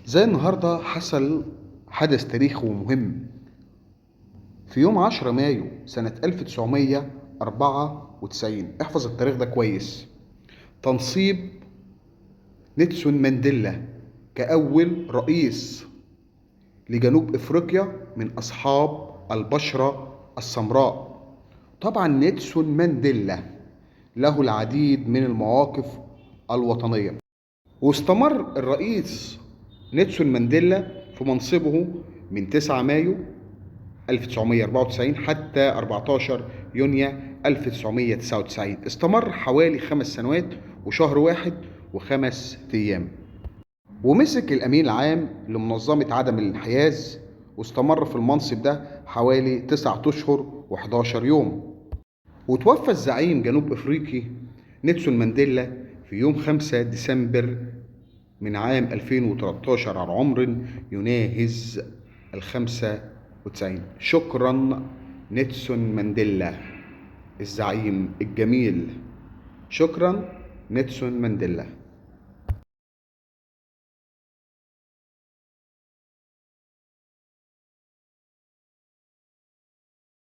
زي النهاردة حصل حدث تاريخي ومهم في يوم 10 مايو سنة 1994. احفظ التاريخ ده كويس. تنصيب نيلسون مانديلا كأول رئيس لجنوب أفريقيا من أصحاب البشرة السمراء. طبعا نيلسون مانديلا له العديد من المواقف الوطنية، واستمر الرئيس نيلسون مانديلا في منصبه من 9 مايو 1994 حتى 14 يونيو 1999. استمر حوالي 5 سنوات وشهر واحد وخمس أيام، ومسك الأمين العام لمنظمة عدم الانحياز، واستمر في المنصب ده حوالي 9 أشهر و11 يوم. وتوفى الزعيم جنوب أفريقي نيلسون مانديلا في يوم 5 ديسمبر من عام 2013 على عمر يناهز 95. شكرا نيلسون مانديلا الزعيم الجميل. شكرا نيلسون مانديلا.